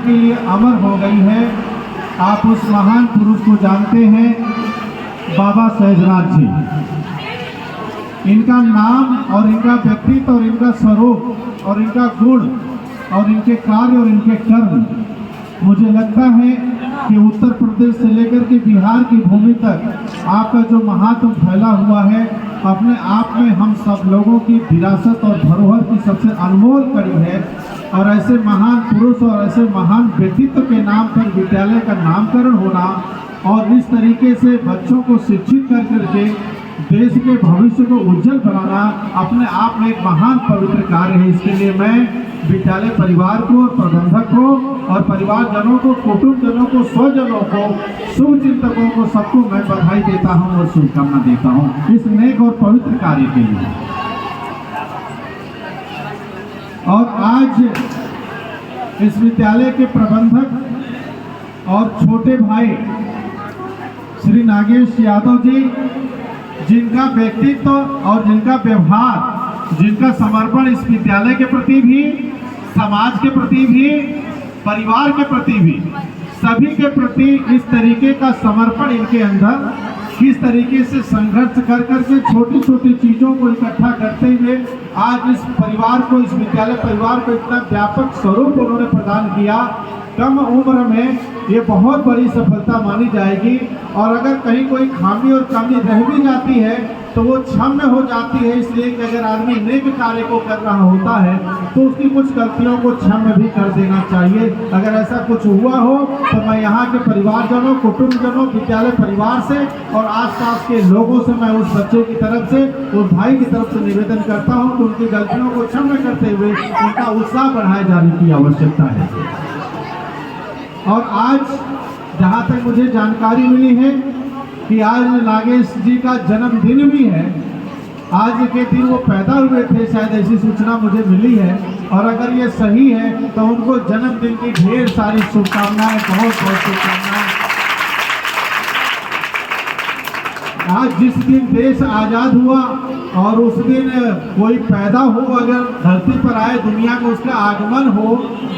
के लिए अमर हो गई है। आप उस महान पुरुष को जानते हैं, बाबा सहजनाथ जी। इनका नाम और इनका व्यक्तित्व और इनका स्वरूप और इनका गुण और इनके कार्य और इनके कर्म, मुझे लगता है कि उत्तर प्रदेश से लेकर के बिहार की भूमि तक आपका जो महात्म फैला हुआ है, अपने आप में हम सब लोगों की विरासत और धरोहर की सबसे अनमोल कड़ी है। और ऐसे महान पुरुष और ऐसे महान व्यक्तित्व के नाम पर विद्यालय का नामकरण होना और इस तरीके से बच्चों को शिक्षित कर करके देश के भविष्य को उज्जवल बनाना अपने आप में एक महान पवित्र कार्य है। इसके लिए मैं विद्यालय परिवार को और प्रबंधक को और परिवारजनों को, कुटुंबजनों को, स्वजनों को, शुभ चिंतकों को, सबको मैं बधाई देता हूं और शुभकामना देता हूं इस नेक और पवित्र कार्य के लिए। और आज इस विद्यालय के प्रबंधक और छोटे भाई श्री नागेश यादव जी, जिनका व्यक्तित्व और जिनका व्यवहार, जिनका समर्पण इस विद्यालय के प्रति भी, समाज के प्रति भी, परिवार के प्रति भी, सभी के प्रति इस तरीके का समर्पण इनके अंदर, किस तरीके से संघर्ष कर करके छोटी छोटी चीज़ों को इकट्ठा करते हुए आज इस परिवार को, इस विद्यालय परिवार को इतना व्यापक स्वरूप उन्होंने प्रदान किया। कम उम्र में ये बहुत बड़ी सफलता मानी जाएगी। और अगर कहीं कोई खामी और कमी रह भी जाती है तो वो क्षम्य हो जाती है, इसलिए कि अगर आदमी नेक कार्य को कर रहा होता है तो उसकी कुछ गलतियों को क्षम्य भी कर देना चाहिए। अगर ऐसा कुछ हुआ हो तो मैं यहाँ के परिवारजनों, कुटुंबजनों, विद्यालय परिवार से और आसपास के लोगों से मैं उस बच्चे की तरफ से, उस भाई की तरफ से निवेदन करता हूँ कि उनकी गलतियों को क्षम्य करते हुए उनका उत्साह बढ़ाए जाने की आवश्यकता है। और आज जहाँ तक मुझे जानकारी मिली है कि आज नागेश जी का जन्मदिन भी है। आज के दिन वो पैदा हुए थे, शायद ऐसी सूचना मुझे मिली है। और अगर ये सही है तो उनको जन्मदिन की ढेर सारी शुभकामनाएं, बहुत बहुत शुभकामनाएं। आज जिस दिन देश आज़ाद हुआ और उस दिन कोई पैदा हो, अगर धरती पर आए, दुनिया में उसका आगमन हो,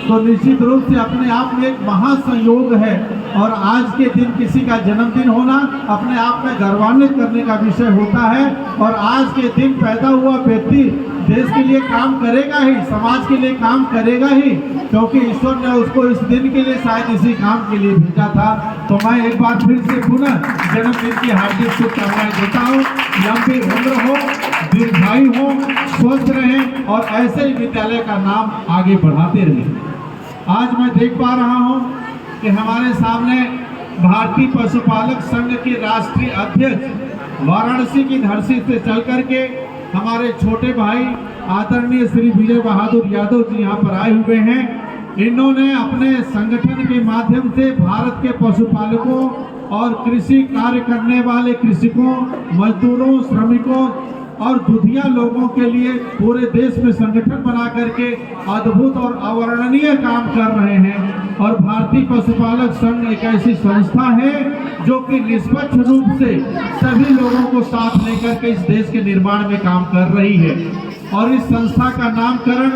तो निश्चित रूप से अपने आप में एक महासंयोग है। और आज के दिन किसी का जन्मदिन होना अपने आप में गौरवान्वित करने का विषय होता है। और आज के दिन पैदा हुआ व्यक्ति देश के लिए काम करेगा ही, समाज के लिए काम करेगा ही, क्योंकि ईश्वर ने उसको इस दिन के लिए, शायद इसी काम के लिए भेजा था। तो मैं एक बार फिर से पुनः जन्मदिन की हार्दिक शुभकामनाएं देता हूँ। लंबी उम्र हो, दीर्घायु हो, स्वस्थ रहें और ऐसे ही विद्यालय का नाम आगे बढ़ाते रहें। आज मैं देख पा रहा हूँ कि हमारे सामने भारतीय पशुपालक संघ के राष्ट्रीय अध्यक्ष वाराणसी की धरती से चल करके हमारे छोटे भाई आदरणीय श्री विजय बहादुर यादव जी यहाँ पर आए हुए हैं। इन्होंने अपने संगठन के माध्यम से भारत के पशुपालकों और कृषि कार्य करने वाले कृषकों, मजदूरों, श्रमिकों और दुधिया लोगों के लिए पूरे देश में संगठन बना करके अद्भुत और अवर्णनीय काम कर रहे हैं। और भारतीय पशुपालक संघ एक ऐसी संस्था है जो कि निष्पक्ष रूप से सभी लोगों को साथ लेकर के इस देश के निर्माण में काम कर रही है। और इस संस्था का नामकरण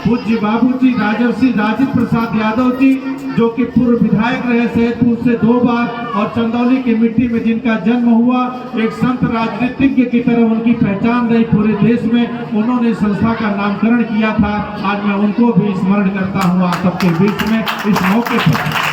पूज्य बाबूजी राजर्षि राजेंद्र प्रसाद यादव जी, जो कि पूर्व विधायक रहे सैदपुर से 2 बार और चंदौली की मिट्टी में जिनका जन्म हुआ, एक संत राजनीतिज्ञ की तरह उनकी पहचान रही पूरे देश में, उन्होंने संस्था का नामकरण किया था। आज मैं उनको भी स्मरण करता हूँ आप सबके बीच में इस मौके पर।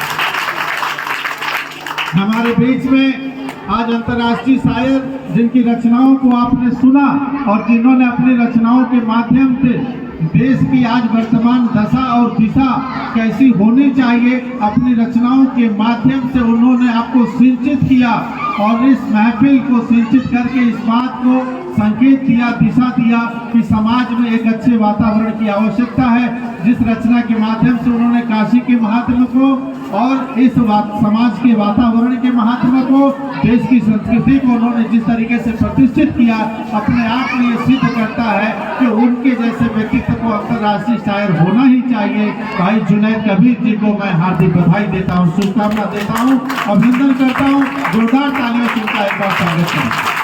हमारे बीच में आज अंतर्राष्ट्रीय शायर जिनकी रचनाओं को आपने सुना और जिन्होंने अपनी रचनाओं के माध्यम से देश की आज वर्तमान दशा और दिशा कैसी होनी चाहिए, अपनी रचनाओं के माध्यम से उन्होंने आपको सिंचित किया और इस महफिल को सिंचित करके इस बात को संकेत दिया, दिशा दिया कि समाज में एक अच्छे वातावरण की आवश्यकता है। जिस रचना के माध्यम से उन्होंने काशी के महात्मा को और इस समाज के वातावरण के महात्मा को, देश की संस्कृति को उन्होंने जिस तरीके से प्रतिष्ठित किया, अपने आप में ये सिद्ध करता है कि उनके जैसे व्यक्तित्व को अंतर्राष्ट्रीय शायर होना ही चाहिए। भाई जुनैद कबीर जी को मैं हार्दिक बधाई देता हूँ, शुभकामना देता हूँ, अभिनंदन करता हूँ। जोरदार तालियों से उनका एक बार स्वागत करें।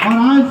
और आज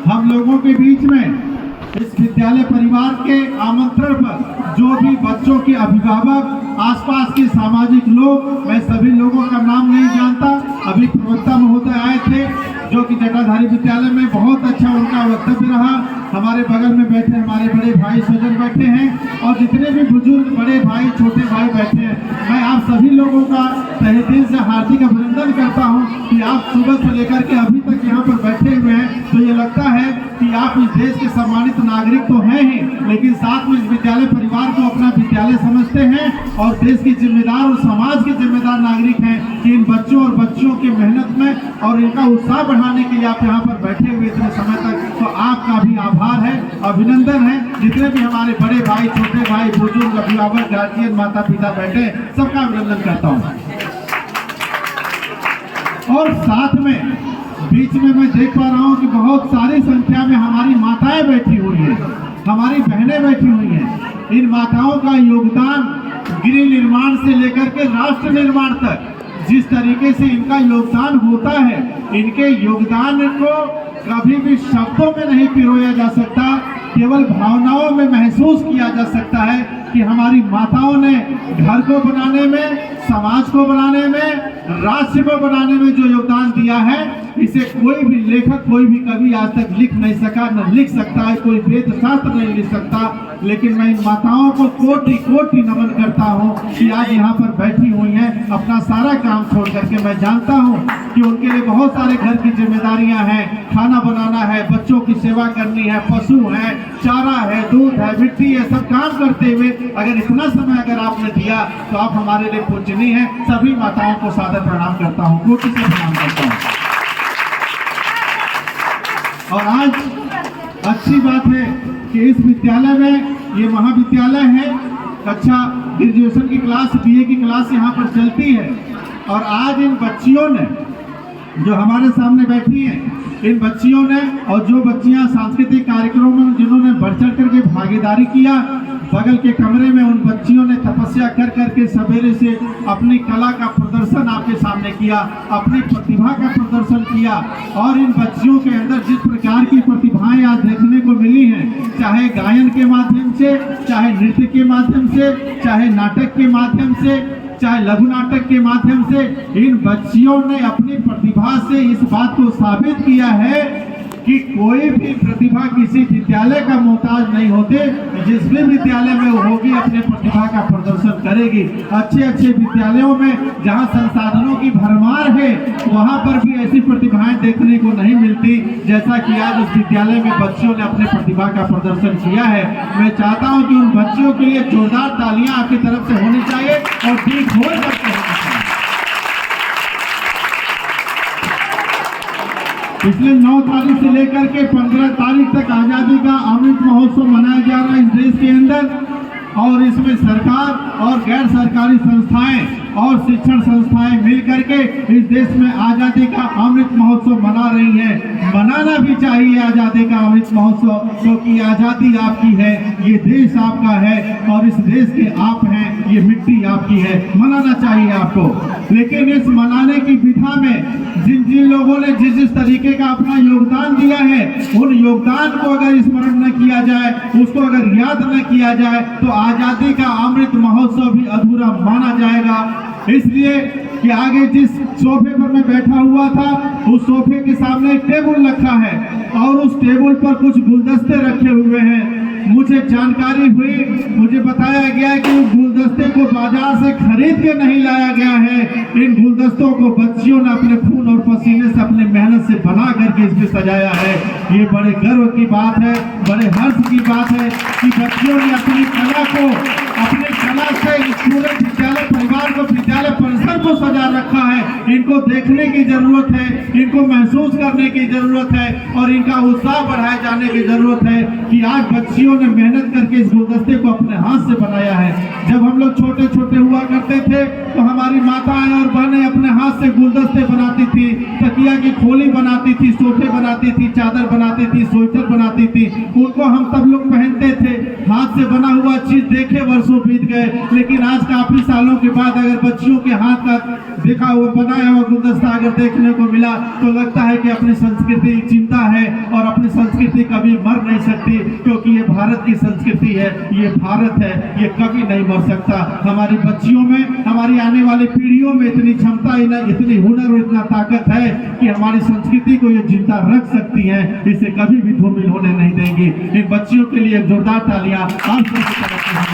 हम लोगों के बीच में इस विद्यालय परिवार के आमंत्रण पर जो भी बच्चों के अभिभावक, आसपास के सामाजिक लोग, मैं सभी लोगों का नाम नहीं जानता। अभी प्रवक्ता महोदय आए थे जो कि जटाधारी विद्यालय में, बहुत अच्छा उनका वक्तव्य रहा। हमारे बगल में बैठे हमारे बड़े भाई स्वजन बैठे हैं और जितने भी बुजुर्ग बड़े भाई छोटे भाई बैठे हैं, मैं आप सभी लोगों का तहे दिल से हार्दिक अभिनंदन करता हूं कि आप सुबह से लेकर के अभी तक यहाँ पर बैठे हुए हैं। तो ये लगता है कि आप इस देश के सम्मानित नागरिक तो हैं ही, लेकिन साथ में इस विद्यालय परिवार को अपना विद्यालय समझते हैं और देश की जिम्मेदार और समाज के जिम्मेदार नागरिक हैं कि इन बच्चों और बच्चियों की मेहनत में और इनका उत्साह बढ़ाने के लिए आप यहाँ पर बैठे हुए इतने समय तक, तो आपका भी आभार है, अभिनंदन है। जितने भी हमारे बड़े भाई, छोटे भाई, बुजुर्ग, अभिभावक, गार्जियन, माता पिता बैठे, सबका अभिनंदन करता हूँ। और साथ में बीच में मैं देख पा रहा हूँ कि बहुत सारी संख्या में हमारी माताएं बैठी हुई हैं, हमारी बहनें बैठी हुई हैं। इन माताओं का योगदान गृह निर्माण से लेकर के राष्ट्र निर्माण तक जिस तरीके से इनका योगदान होता है, इनके योगदान को कभी भी शब्दों में नहीं पिरोया जा सकता, केवल भावनाओं में महसूस किया जा सकता है कि हमारी माताओं ने घर को बनाने में, समाज को बनाने में, राष्ट्र को बनाने में जो योगदान दिया है, इसे कोई भी लेखक, कोई भी कवि आज तक लिख नहीं सका, न लिख सकता है, कोई वेद शास्त्र नहीं लिख सकता। लेकिन मैं इन माताओं को कोटि कोटि नमन करता हूँ कि आज यहाँ पर बैठी हुई हैं, अपना सारा काम छोड़ करके। मैं जानता हूँ कि उनके लिए बहुत सारे घर की जिम्मेदारियां हैं, खाना बनाना है, बच्चों की सेवा करनी है, पशु है, चारा है, दूध है, मिट्टी है, सब काम करते हुए अगर इतना समय अगर आपने दिया तो आप हमारे लिए पूजनीय हैं। सभी माताओं को सादर प्रणाम करता हूँ, कोटि से प्रणाम करता हूँ। और आज अच्छी बात है कि इस विद्यालय में, ये महाविद्यालय है, कक्षा ग्रेजुएशन की क्लास, बीए की क्लास यहाँ पर चलती है। और आज इन बच्चियों ने जो हमारे सामने बैठी हैं, इन बच्चियों ने और जो बच्चियां सांस्कृतिक कार्यक्रमों में जिन्होंने बढ़ चढ़ करके भागीदारी किया, बगल के कमरे में उन बच्चियों ने तपस्या कर करके सवेरे से अपनी कला का प्रदर्शन आपके सामने किया, अपनी प्रतिभा का प्रदर्शन किया। और इन बच्चियों के अंदर जिस प्रकार की प्रतिभाएं आज देखने को मिली हैं, चाहे गायन के माध्यम से, चाहे नृत्य के माध्यम से, चाहे नाटक के माध्यम से, चाहे लघु नाटक के माध्यम से, इन बच्चियों ने अपनी प्रतिभा से इस बात को साबित किया है कि कोई भी प्रतिभा किसी विद्यालय का मोहताज नहीं होते। जिस भी विद्यालय में वो होगी अपने प्रतिभा का प्रदर्शन करेगी। अच्छे अच्छे विद्यालयों में जहाँ संसाधनों की भरमार है, वहाँ पर भी ऐसी प्रतिभाएं देखने को नहीं मिलती जैसा कि आज उस विद्यालय में बच्चियों ने अपने प्रतिभा का प्रदर्शन किया है। मैं चाहता हूँ कि उन बच्चियों के लिए जोरदार तालियां आपकी तरफ से होनी चाहिए और ठीक हो सकते हैं। पिछले 9 तारीख से लेकर के 15 तारीख तक आज़ादी का अमृत महोत्सव मनाया जा रहा है इस देश के अंदर। और इसमें सरकार और गैर सरकारी संस्थाएं और शिक्षण संस्थाएं मिलकर के इस देश में आज़ादी का अमृत महोत्सव मना रही हैं। मनाना भी चाहिए आज़ादी का अमृत महोत्सव, क्योंकि आज़ादी आपकी है, ये देश आपका है और इस देश के आप हैं, ये मिट्टी आपकी है। मनाना चाहिए आपको। लेकिन इस मनाने की विधा में जिन जिन लोगों ने जिस जिस तरीके का अपना योगदान दिया है, उन योगदान को अगर स्मरण न किया जाए, उसको अगर याद न किया जाए, तो आज़ादी का अमृत महोत्सव भी अधूरा माना जाएगा। इसलिए कि आगे जिस सोफे पर मैं बैठा हुआ था, उस सोफे के सामने एक टेबल रखा है और उस टेबल पर कुछ गुलदस्ते रखे हुए हैं। मुझे जानकारी हुई, मुझे बताया गया कि उस गुलदस्ते को बाजार से खरीद के नहीं लाया गया है। इन गुलदस्तों को बच्चियों ने अपने खून और पसीने से, अपने मेहनत से बना करके इसमें सजाया है। ये बड़े गर्व की बात है, बड़े हर्ष की बात है कि बच्चियों ने अपनी कला को, अपनी कला से इस पूरे विद्यालय परिवार को, विद्यालय परिसर को सजा रखा है। इनको देखने की जरूरत है, इनको महसूस करने की जरूरत है और इनका उत्साह बढ़ाए जाने की जरूरत है कि आज बच्चियों ने मेहनत करके इस गुलदस्ते को अपने हाथ से बनाया है। जब हम लोग छोटे छोटे हुआ करते थे तो हमारी माताएं और बहनें अपने हाथ से गुलदस्ते बनाती थी, तकिया की खोली बनाती थी, सोफे बनाती थी, चादर बनाती थी, स्वेटर बनाती थी। उनको हम सब लोग पहनते थे। हाथ से बना हुआ चीज देखे वर्षों बीत गए, लेकिन आज काफी सालों के बाद अगर बच्चियों के हाथ का देखा हुआ बनाया हुआ गुलदस्ता अगर देखने को मिला तो लगता है कि अपनी संस्कृति चिंता है और अपनी संस्कृति कभी मर नहीं सकती, क्योंकि ये भारत की संस्कृति है, ये भारत है, ये कभी नहीं मर सकता। हमारी बच्चियों में, हमारी आने वाली पीढ़ियों में इतनी क्षमता, इतनी हुनर और इतना ताकत है कि हमारी संस्कृति को ये जिंदा रख सकती है, इसे कभी भी धूमिल होने नहीं देंगी। इन बच्चियों के लिए जोरदार तालियां आप सबकी तरफ से।